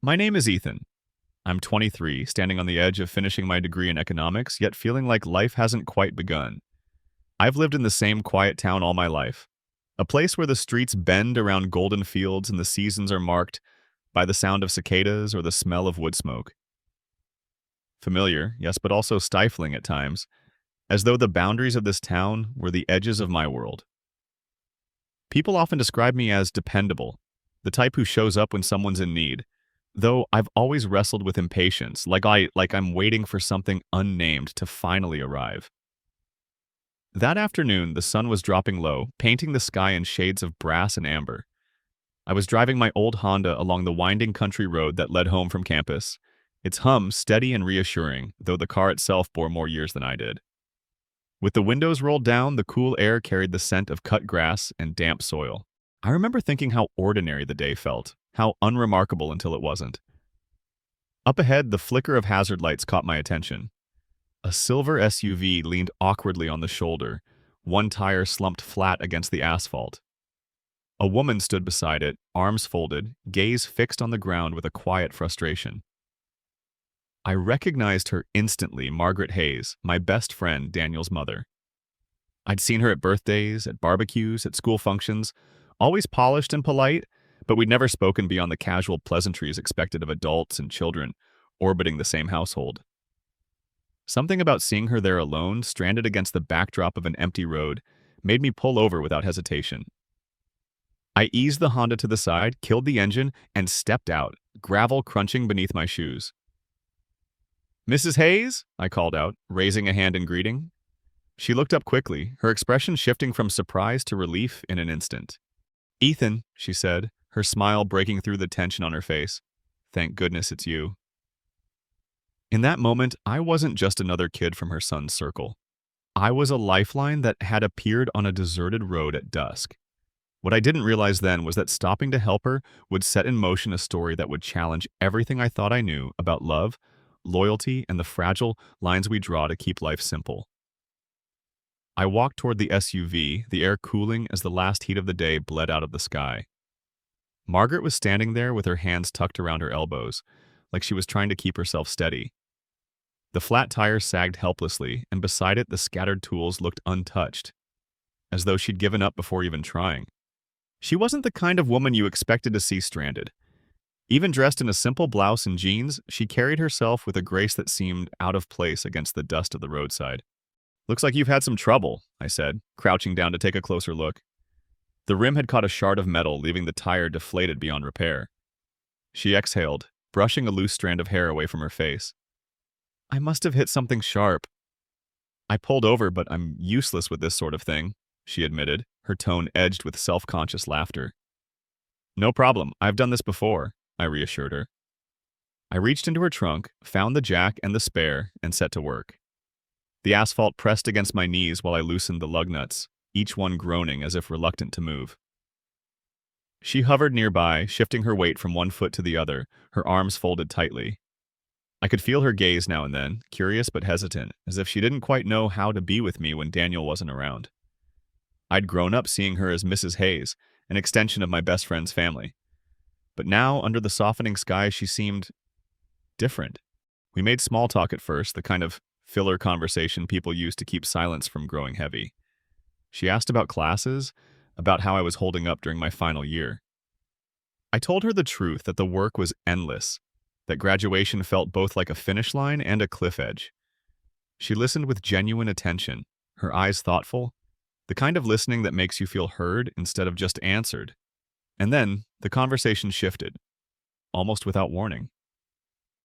My name is Ethan. I'm 23, standing on the edge of finishing my degree in economics, yet feeling like life hasn't quite begun. I've lived in the same quiet town all my life, a place where the streets bend around golden fields and the seasons are marked by the sound of cicadas or the smell of wood smoke. Familiar, yes, but also stifling at times, as though the boundaries of this town were the edges of my world. People often describe me as dependable, the type who shows up when someone's in need, though I've always wrestled with impatience, like I'm waiting for something unnamed to finally arrive. That afternoon, the sun was dropping low, painting the sky in shades of brass and amber. I was driving my old Honda along the winding country road that led home from campus, its hum steady and reassuring, though the car itself bore more years than I did. With the windows rolled down, the cool air carried the scent of cut grass and damp soil. I remember thinking how ordinary the day felt, how unremarkable until it wasn't. Up ahead, the flicker of hazard lights caught my attention. A silver SUV leaned awkwardly on the shoulder, one tire slumped flat against the asphalt. A woman stood beside it, arms folded, gaze fixed on the ground with a quiet frustration. I recognized her instantly, Margaret Hayes, my best friend, Daniel's mother. I'd seen her at birthdays, at barbecues, at school functions, always polished and polite, but we'd never spoken beyond the casual pleasantries expected of adults and children orbiting the same household. Something about seeing her there alone, stranded against the backdrop of an empty road, made me pull over without hesitation. I eased the Honda to the side, killed the engine, and stepped out, gravel crunching beneath my shoes. "Mrs. Hayes?" I called out, raising a hand in greeting. She looked up quickly, her expression shifting from surprise to relief in an instant. "Ethan," she said, her smile breaking through the tension on her face. "Thank goodness it's you." In that moment, I wasn't just another kid from her son's circle. I was a lifeline that had appeared on a deserted road at dusk. What I didn't realize then was that stopping to help her would set in motion a story that would challenge everything I thought I knew about love, loyalty, and the fragile lines we draw to keep life simple. I walked toward the SUV, the air cooling as the last heat of the day bled out of the sky. Margaret was standing there with her hands tucked around her elbows, like she was trying to keep herself steady. The flat tire sagged helplessly, and beside it the scattered tools looked untouched, as though she'd given up before even trying. She wasn't the kind of woman you expected to see stranded. Even dressed in a simple blouse and jeans, she carried herself with a grace that seemed out of place against the dust of the roadside. "Looks like you've had some trouble," I said, crouching down to take a closer look. The rim had caught a shard of metal, leaving the tire deflated beyond repair. She exhaled, brushing a loose strand of hair away from her face. "I must have hit something sharp." "I pulled over, but I'm useless with this sort of thing," she admitted, her tone edged with self-conscious laughter. "No problem, I've done this before," I reassured her. I reached into her trunk, found the jack and the spare, and set to work. The asphalt pressed against my knees while I loosened the lug nuts, each one groaning as if reluctant to move. She hovered nearby, shifting her weight from one foot to the other, her arms folded tightly. I could feel her gaze now and then, curious but hesitant, as if she didn't quite know how to be with me when Daniel wasn't around. I'd grown up seeing her as Mrs. Hayes, an extension of my best friend's family. But now, under the softening sky, she seemed different. We made small talk at first, the kind of filler conversation people use to keep silence from growing heavy. She asked about classes, about how I was holding up during my final year. I told her the truth, that the work was endless, that graduation felt both like a finish line and a cliff edge. She listened with genuine attention, her eyes thoughtful, the kind of listening that makes you feel heard instead of just answered. And then, the conversation shifted, almost without warning.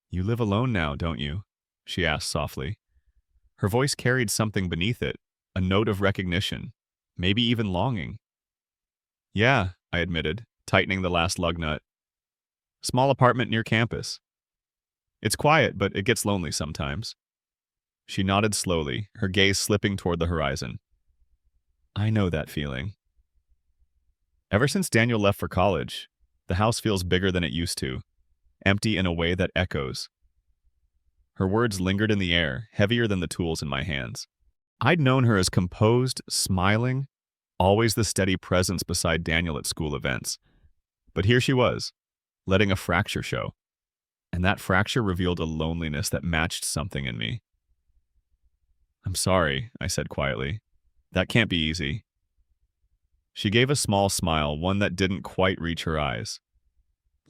"You live alone now, don't you?" she asked softly. Her voice carried something beneath it, a note of recognition, maybe even longing. "Yeah," I admitted, tightening the last lug nut. "Small apartment near campus. It's quiet, but it gets lonely sometimes." She nodded slowly, her gaze slipping toward the horizon. "I know that feeling." Ever since Daniel left for college, the house feels bigger than it used to, empty in a way that echoes. Her words lingered in the air, heavier than the tools in my hands. I'd known her as composed, smiling, always the steady presence beside Daniel at school events. But here she was, letting a fracture show. and that fracture revealed a loneliness that matched something in me. "I'm sorry," I said quietly. "That can't be easy." She gave a small smile, one that didn't quite reach her eyes.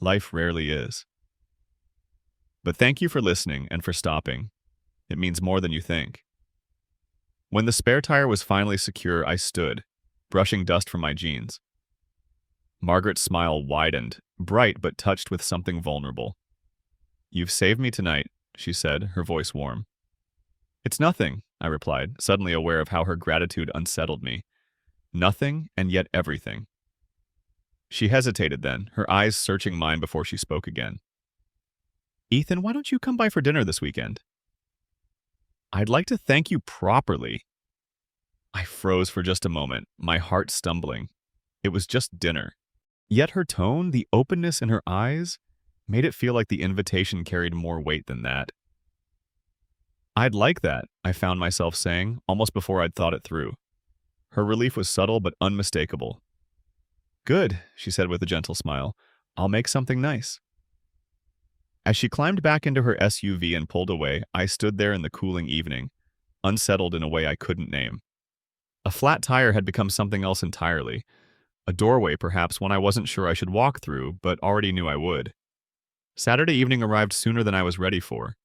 Life rarely is. But thank you for listening and for stopping. It means more than you think. When the spare tire was finally secure, I stood, brushing dust from my jeans. Margaret's smile widened, bright but touched with something vulnerable. "You've saved me tonight," she said, her voice warm. "It's nothing," I replied, suddenly aware of how her gratitude unsettled me. Nothing, and yet everything. She hesitated then, her eyes searching mine before she spoke again. "Ethan, why don't you come by for dinner this weekend?" "I'd like to thank you properly." I froze for just a moment, my heart stumbling. It was just dinner. Yet her tone, the openness in her eyes, made it feel like the invitation carried more weight than that. "I'd like that," I found myself saying, almost before I'd thought it through. Her relief was subtle but unmistakable. "Good," she said with a gentle smile. "I'll make something nice." As she climbed back into her SUV and pulled away, I stood there in the cooling evening, unsettled in a way I couldn't name. A flat tire had become something else entirely. A doorway, perhaps, one I wasn't sure I should walk through, but already knew I would. Saturday evening arrived sooner than I was ready for.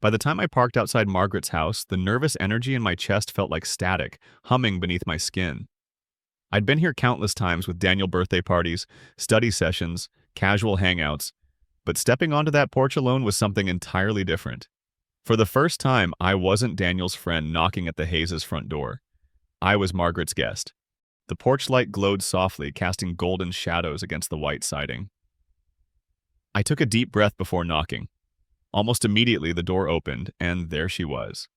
By the time I parked outside Margaret's house, the nervous energy in my chest felt like static, humming beneath my skin. I'd been here countless times with Daniel birthday parties, study sessions, casual hangouts, but stepping onto that porch alone was something entirely different. For the first time, I wasn't Daniel's friend knocking at the Hayes' front door. I was Margaret's guest. The porch light glowed softly, casting golden shadows against the white siding. I took a deep breath before knocking. Almost immediately, the door opened, and there she was.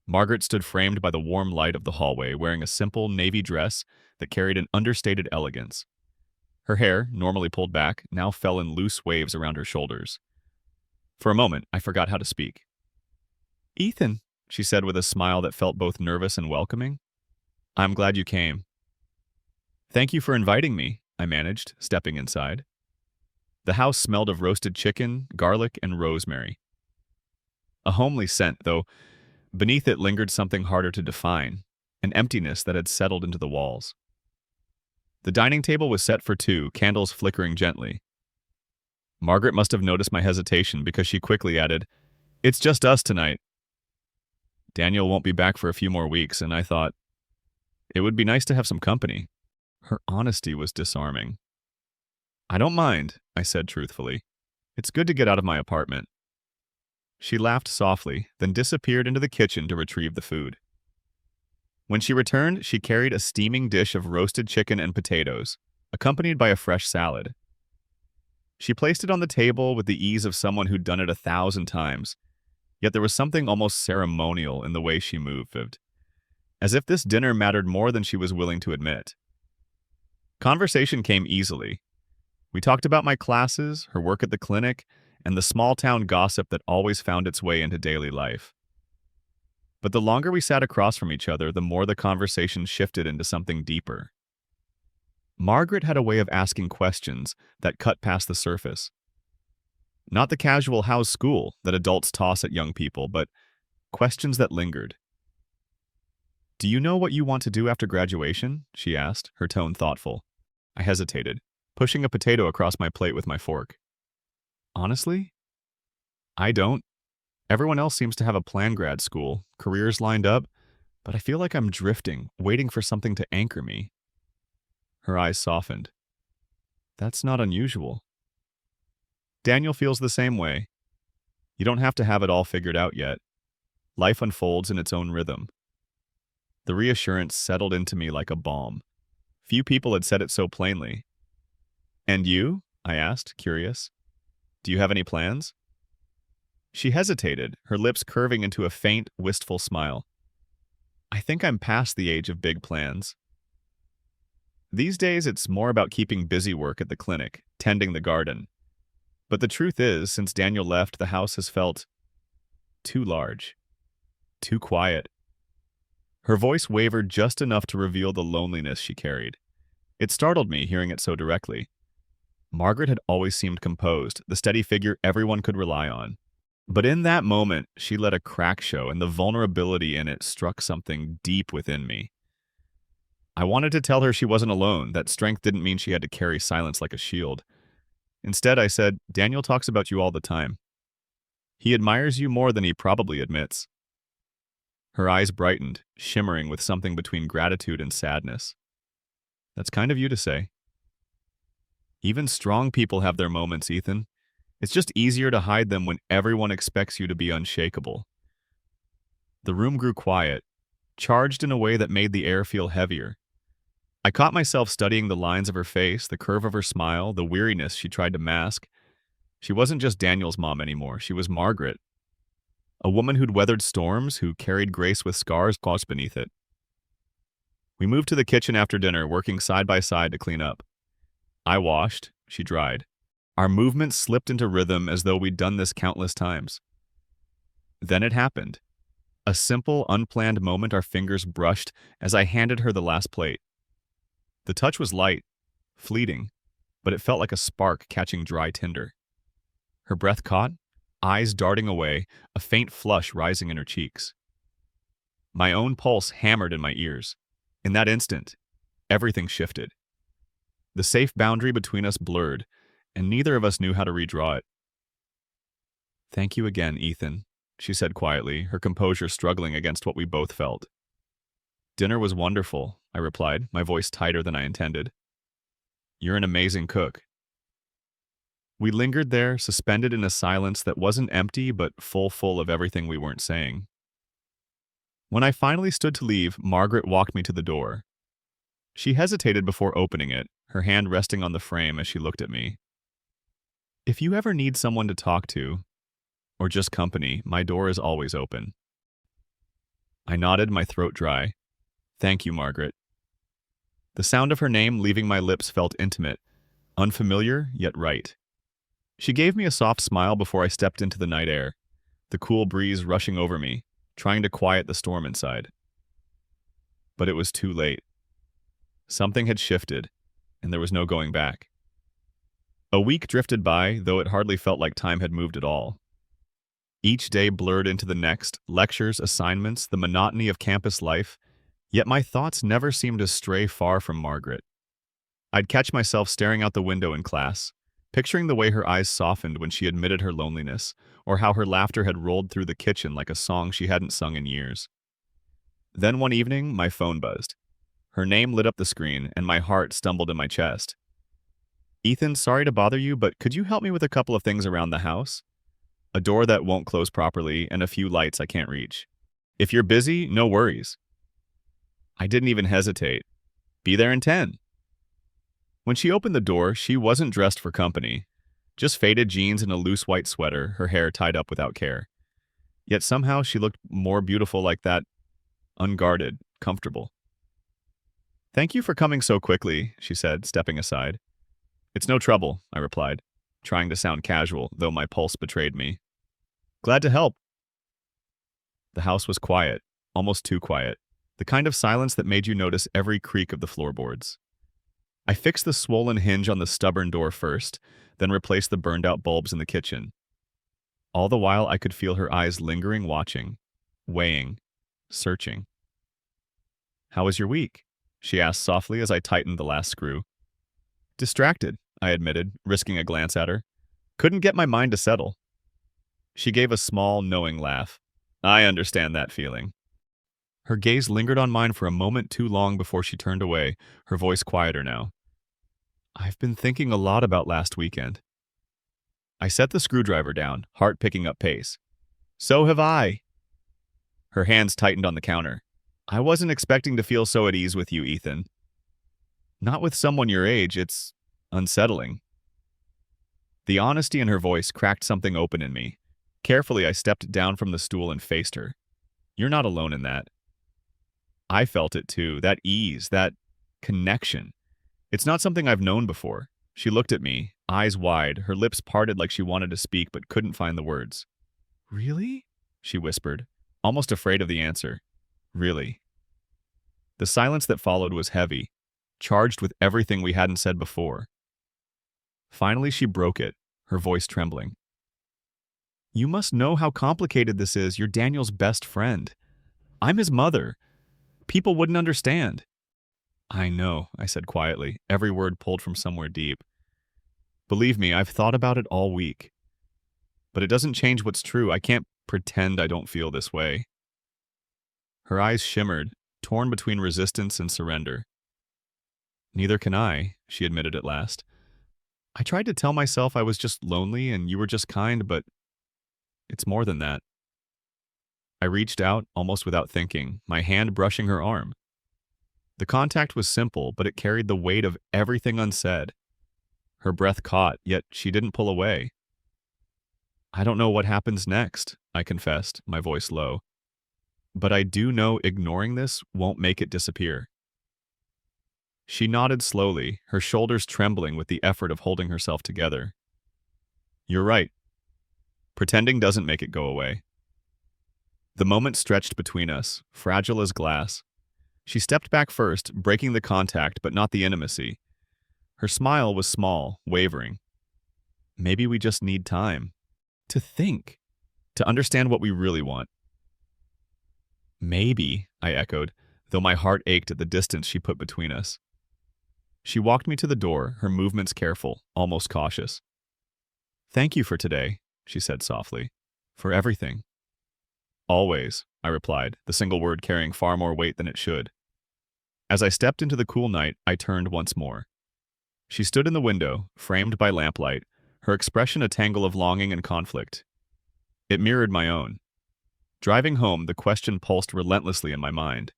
Margaret stood framed by the warm light of the hallway, wearing a simple navy dress that carried an understated elegance. Her hair, normally pulled back, now fell in loose waves around her shoulders. For a moment, I forgot how to speak. "Ethan," she said with a smile that felt both nervous and welcoming. "I'm glad you came." "Thank you for inviting me," I managed, stepping inside. The house smelled of roasted chicken, garlic, and rosemary. A homely scent, though beneath it lingered something harder to define, an emptiness that had settled into the walls. The dining table was set for two, candles flickering gently. Margaret must have noticed my hesitation because she quickly added, "It's just us tonight." Daniel won't be back for a few more weeks, and I thought, it would be nice to have some company. Her honesty was disarming. "I don't mind," I said truthfully. "It's good to get out of my apartment." She laughed softly, then disappeared into the kitchen to retrieve the food. When she returned, she carried a steaming dish of roasted chicken and potatoes, accompanied by a fresh salad. She placed it on the table with the ease of someone who'd done it 1,000 times, yet there was something almost ceremonial in the way she moved, as if this dinner mattered more than she was willing to admit. Conversation came easily. We talked about my classes, her work at the clinic, and the small-town gossip that always found its way into daily life. But the longer we sat across from each other, the more the conversation shifted into something deeper. Margaret had a way of asking questions that cut past the surface. Not the casual "how's school" that adults toss at young people, but questions that lingered. "Do you know what you want to do after graduation?" she asked, her tone thoughtful. I hesitated, pushing a potato across my plate with my fork. "Honestly, I don't. Everyone else seems to have a plan grad school, careers lined up, but I feel like I'm drifting, waiting for something to anchor me." Her eyes softened. "That's not unusual. Daniel feels the same way. You don't have to have it all figured out yet. Life unfolds in its own rhythm." The reassurance settled into me like a balm. Few people had said it so plainly. "And you?" I asked, curious. "Do you have any plans?" She hesitated, her lips curving into a faint, wistful smile. "I think I'm past the age of big plans. These days, it's more about keeping busy work at the clinic, tending the garden. But the truth is, since Daniel left, the house has felt too large, too quiet." Her voice wavered just enough to reveal the loneliness she carried. It startled me, hearing it so directly. Margaret had always seemed composed, the steady figure everyone could rely on. But in that moment, she let a crack show, and the vulnerability in it struck something deep within me. I wanted to tell her she wasn't alone, that strength didn't mean she had to carry silence like a shield. Instead, I said, Daniel talks about you all the time. He admires you more than he probably admits. Her eyes brightened, shimmering with something between gratitude and sadness. That's kind of you to say. Even strong people have their moments, Ethan. It's just easier to hide them when everyone expects you to be unshakable. The room grew quiet, charged in a way that made the air feel heavier. I caught myself studying the lines of her face, the curve of her smile, the weariness she tried to mask. She wasn't just Daniel's mom anymore, she was Margaret. A woman who'd weathered storms, who carried grace with scars caused beneath it. We moved to the kitchen after dinner, working side by side to clean up. I washed, she dried. Our movements slipped into rhythm as though we'd done this countless times. Then it happened. A simple, unplanned moment our fingers brushed as I handed her the last plate. The touch was light, fleeting, but it felt like a spark catching dry tinder. Her breath caught, eyes darting away, a faint flush rising in her cheeks. My own pulse hammered in my ears. In that instant, everything shifted. The safe boundary between us blurred, and neither of us knew how to redraw it. Thank you again, Ethan, she said quietly, her composure struggling against what we both felt. Dinner was wonderful, I replied, my voice tighter than I intended. You're an amazing cook. We lingered there, suspended in a silence that wasn't empty but full of everything we weren't saying. When I finally stood to leave, Margaret walked me to the door. She hesitated before opening it, her hand resting on the frame as she looked at me. If you ever need someone to talk to, or just company, my door is always open. I nodded, my throat dry. Thank you, Margaret. The sound of her name leaving my lips felt intimate, unfamiliar, yet right. She gave me a soft smile before I stepped into the night air, the cool breeze rushing over me, trying to quiet the storm inside. But it was too late. Something had shifted, and there was no going back. A week drifted by, though it hardly felt like time had moved at all. Each day blurred into the next, lectures, assignments, the monotony of campus life, yet my thoughts never seemed to stray far from Margaret. I'd catch myself staring out the window in class, picturing the way her eyes softened when she admitted her loneliness, or how her laughter had rolled through the kitchen like a song she hadn't sung in years. Then one evening, my phone buzzed. Her name lit up the screen, and my heart stumbled in my chest. Ethan, sorry to bother you, but could you help me with a couple of things around the house? A door that won't close properly, and a few lights I can't reach. If you're busy, no worries. I didn't even hesitate. Be there in 10. When she opened the door, she wasn't dressed for company. Just faded jeans and a loose white sweater, her hair tied up without care. Yet somehow she looked more beautiful like that, unguarded, comfortable. Thank you for coming so quickly, she said, stepping aside. It's no trouble, I replied, trying to sound casual, though my pulse betrayed me. Glad to help. The house was quiet, almost too quiet, the kind of silence that made you notice every creak of the floorboards. I fixed the swollen hinge on the stubborn door first, then replaced the burned-out bulbs in the kitchen. All the while, I could feel her eyes lingering, watching, weighing, searching. How was your week? She asked softly as I tightened the last screw. Distracted, I admitted, risking a glance at her. Couldn't get my mind to settle. She gave a small, knowing laugh. I understand that feeling. Her gaze lingered on mine for a moment too long before she turned away, her voice quieter now. I've been thinking a lot about last weekend. I set the screwdriver down, heart picking up pace. So have I. Her hands tightened on the counter. I wasn't expecting to feel so at ease with you, Ethan. Not with someone your age, it's unsettling. The honesty in her voice cracked something open in me. Carefully, I stepped down from the stool and faced her. You're not alone in that. I felt it too, that ease, that connection. It's not something I've known before. She looked at me, eyes wide, her lips parted like she wanted to speak but couldn't find the words. Really? She whispered, almost afraid of the answer. Really. The silence that followed was heavy, charged with everything we hadn't said before. Finally, she broke it, her voice trembling. You must know how complicated this is. You're Daniel's best friend. I'm his mother. People wouldn't understand. I know, I said quietly, every word pulled from somewhere deep. Believe me, I've thought about it all week. But it doesn't change what's true. I can't pretend I don't feel this way. Her eyes shimmered, torn between resistance and surrender. Neither can I, she admitted at last. I tried to tell myself I was just lonely and you were just kind, but it's more than that. I reached out, almost without thinking, my hand brushing her arm. The contact was simple, but it carried the weight of everything unsaid. Her breath caught, yet she didn't pull away. I don't know what happens next, I confessed, my voice low. But I do know ignoring this won't make it disappear. She nodded slowly, her shoulders trembling with the effort of holding herself together. You're right. Pretending doesn't make it go away. The moment stretched between us, fragile as glass. She stepped back first, breaking the contact but not the intimacy. Her smile was small, wavering. Maybe we just need time. To think. To understand what we really want. Maybe, I echoed, though my heart ached at the distance she put between us. She walked me to the door, her movements careful, almost cautious. Thank you for today, she said softly. For everything. Always, I replied, the single word carrying far more weight than it should. As I stepped into the cool night, I turned once more. She stood in the window, framed by lamplight, her expression a tangle of longing and conflict. It mirrored my own. Driving home, the question pulsed relentlessly in my mind.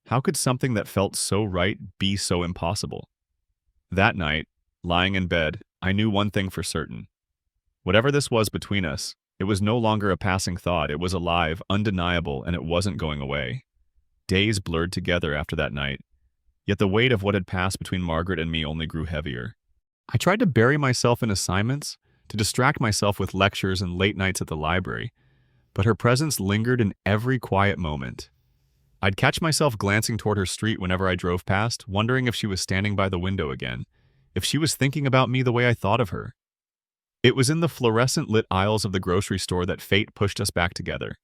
How could something that felt so right be so impossible? That night, lying in bed, I knew one thing for certain. Whatever this was between us, it was no longer a passing thought. It was alive, undeniable, and it wasn't going away. Days blurred together after that night, yet the weight of what had passed between Margaret and me only grew heavier. I tried to bury myself in assignments, to distract myself with lectures and late nights at the library, but her presence lingered in every quiet moment. I'd catch myself glancing toward her street whenever I drove past, wondering if she was standing by the window again, if she was thinking about me the way I thought of her. It was in the fluorescent-lit aisles of the grocery store that fate pushed us back together.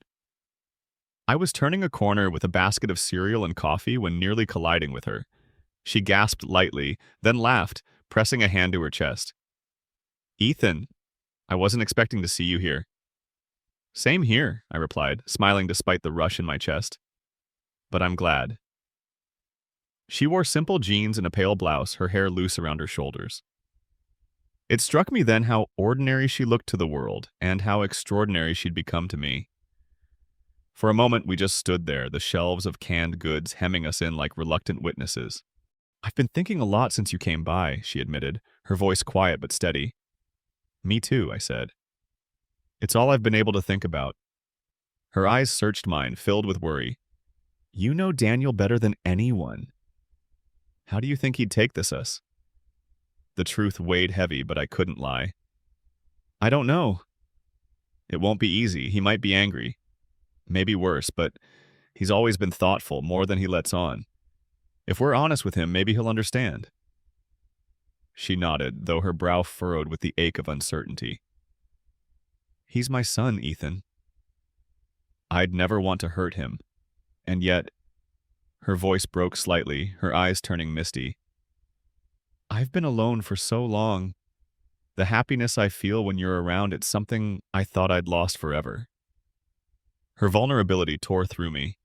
I was turning a corner with a basket of cereal and coffee when nearly colliding with her. She gasped lightly, then laughed, pressing a hand to her chest. Ethan, I wasn't expecting to see you here. Same here, I replied, smiling despite the rush in my chest. But I'm glad. She wore simple jeans and a pale blouse, her hair loose around her shoulders. It struck me then how ordinary she looked to the world, and how extraordinary she'd become to me. For a moment we just stood there, the shelves of canned goods hemming us in like reluctant witnesses. I've been thinking a lot since you came by, she admitted, her voice quiet but steady. Me too, I said. It's all I've been able to think about. Her eyes searched mine, filled with worry. You know Daniel better than anyone. How do you think he'd take us? The truth weighed heavy, but I couldn't lie. I don't know. It won't be easy. He might be angry. Maybe worse, but he's always been thoughtful, more than he lets on. If we're honest with him, maybe he'll understand. She nodded, though her brow furrowed with the ache of uncertainty. He's my son, Ethan. I'd never want to hurt him. And yet, her voice broke slightly, her eyes turning misty. I've been alone for so long. The happiness I feel when you're around, it's something I thought I'd lost forever. Her vulnerability tore through me.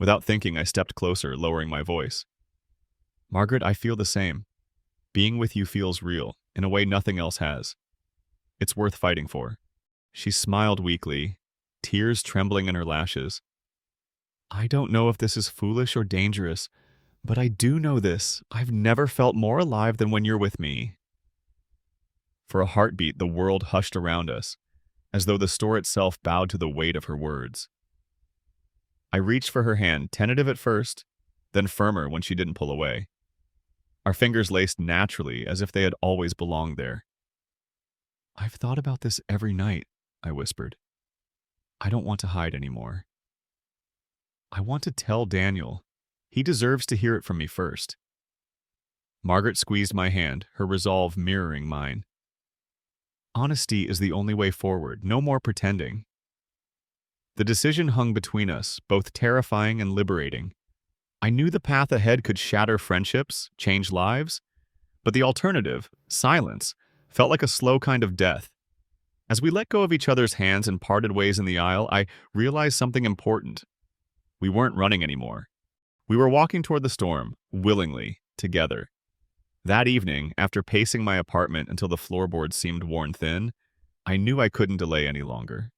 Without thinking, I stepped closer, lowering my voice. Margaret, I feel the same. Being with you feels real, in a way nothing else has. It's worth fighting for. She smiled weakly, tears trembling in her lashes. I don't know if this is foolish or dangerous, but I do know this. I've never felt more alive than when you're with me. For a heartbeat, the world hushed around us, as though the store itself bowed to the weight of her words. I reached for her hand, tentative at first, then firmer when she didn't pull away. Our fingers laced naturally, as if they had always belonged there. I've thought about this every night, I whispered. I don't want to hide anymore. I want to tell Daniel. He deserves to hear it from me first. Margaret squeezed my hand, her resolve mirroring mine. Honesty is the only way forward, no more pretending. The decision hung between us, both terrifying and liberating. I knew the path ahead could shatter friendships, change lives, but the alternative, silence, felt like a slow kind of death. As we let go of each other's hands and parted ways in the aisle, I realized something important. We weren't running anymore. We were walking toward the storm, willingly, together. That evening, after pacing my apartment until the floorboards seemed worn thin, I knew I couldn't delay any longer.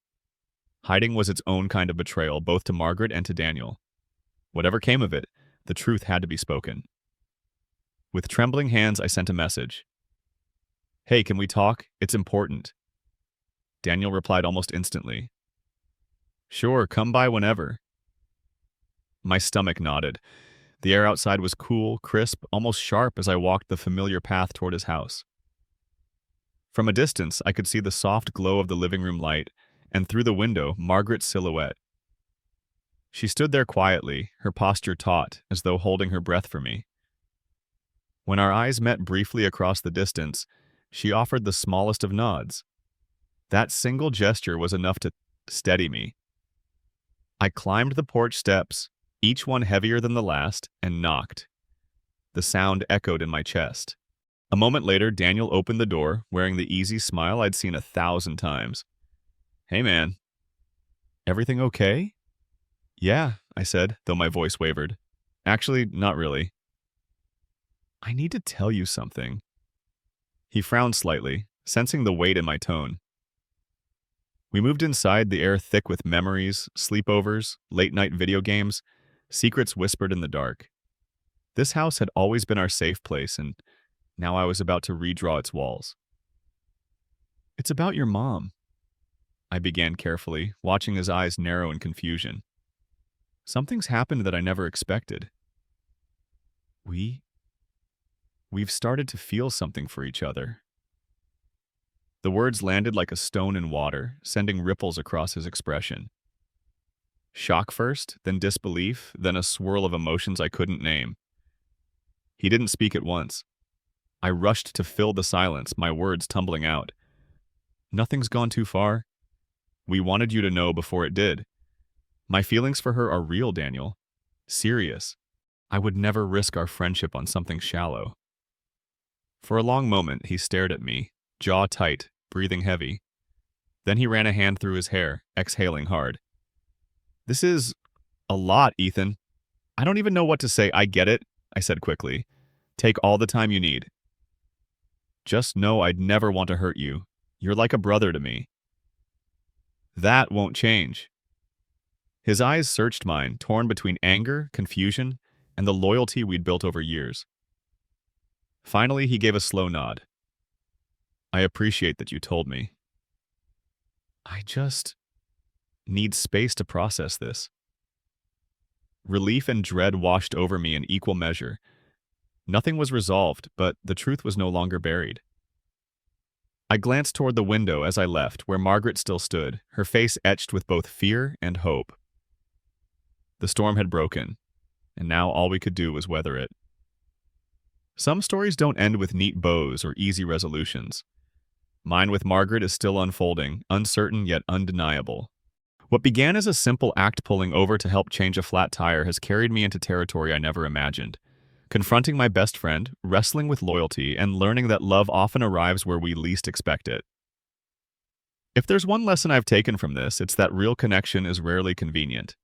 Hiding was its own kind of betrayal, both to Margaret and to Daniel. Whatever came of it, the truth had to be spoken. With trembling hands, I sent a message. "Hey, can we talk? It's important." Daniel replied almost instantly. "Sure, come by whenever." My stomach nodded. The air outside was cool, crisp, almost sharp as I walked the familiar path toward his house. From a distance, I could see the soft glow of the living room light, and through the window, Margaret's silhouette. She stood there quietly, her posture taut, as though holding her breath for me. When our eyes met briefly across the distance, she offered the smallest of nods. That single gesture was enough to steady me. I climbed the porch steps, each one heavier than the last, and knocked. The sound echoed in my chest. A moment later, Daniel opened the door, wearing the easy smile I'd seen 1,000 times. "Hey, man. Everything okay?" "Yeah," I said, though my voice wavered. "Actually, not really." "I need to tell you something." He frowned slightly, sensing the weight in my tone. We moved inside, the air thick with memories, sleepovers, late-night video games, secrets whispered in the dark. This house had always been our safe place, and now I was about to redraw its walls. "It's about your mom," I began carefully, watching his eyes narrow in confusion. "Something's happened that I never expected. We've started to feel something for each other." The words landed like a stone in water, sending ripples across his expression. Shock first, then disbelief, then a swirl of emotions I couldn't name. He didn't speak at once. I rushed to fill the silence, my words tumbling out. "Nothing's gone too far. We wanted you to know before it did. My feelings for her are real, Daniel. Serious. I would never risk our friendship on something shallow." For a long moment, he stared at me, jaw tight, breathing heavy. Then he ran a hand through his hair, exhaling hard. "This is a lot, Ethan. I don't even know what to say. I get it," I said quickly. "Take all the time you need. Just know I'd never want to hurt you. You're like a brother to me." "That won't change." His eyes searched mine, torn between anger, confusion, and the loyalty we'd built over years. Finally, he gave a slow nod. "I appreciate that you told me. I just need space to process this." Relief and dread washed over me in equal measure. Nothing was resolved, but the truth was no longer buried. I glanced toward the window as I left, where Margaret still stood, her face etched with both fear and hope. The storm had broken, and now all we could do was weather it. Some stories don't end with neat bows or easy resolutions. Mine with Margaret is still unfolding, uncertain yet undeniable. What began as a simple act pulling over to help change a flat tire has carried me into territory I never imagined. Confronting my best friend, wrestling with loyalty, and learning that love often arrives where we least expect it. If there's one lesson I've taken from this, it's that real connection is rarely convenient.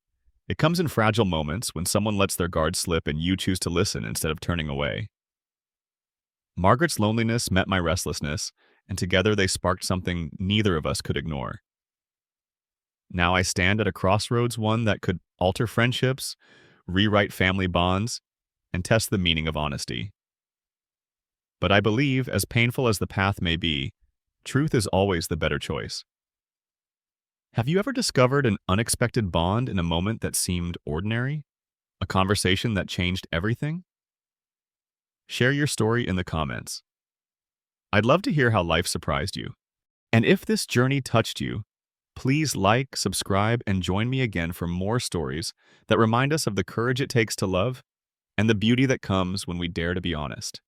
It comes in fragile moments when someone lets their guard slip and you choose to listen instead of turning away. Margaret's loneliness met my restlessness, and together they sparked something neither of us could ignore. Now I stand at a crossroads, one that could alter friendships, rewrite family bonds, and test the meaning of honesty. But I believe, as painful as the path may be, truth is always the better choice. Have you ever discovered an unexpected bond in a moment that seemed ordinary? A conversation that changed everything? Share your story in the comments. I'd love to hear how life surprised you. And if this journey touched you, please like, subscribe, and join me again for more stories that remind us of the courage it takes to love and the beauty that comes when we dare to be honest.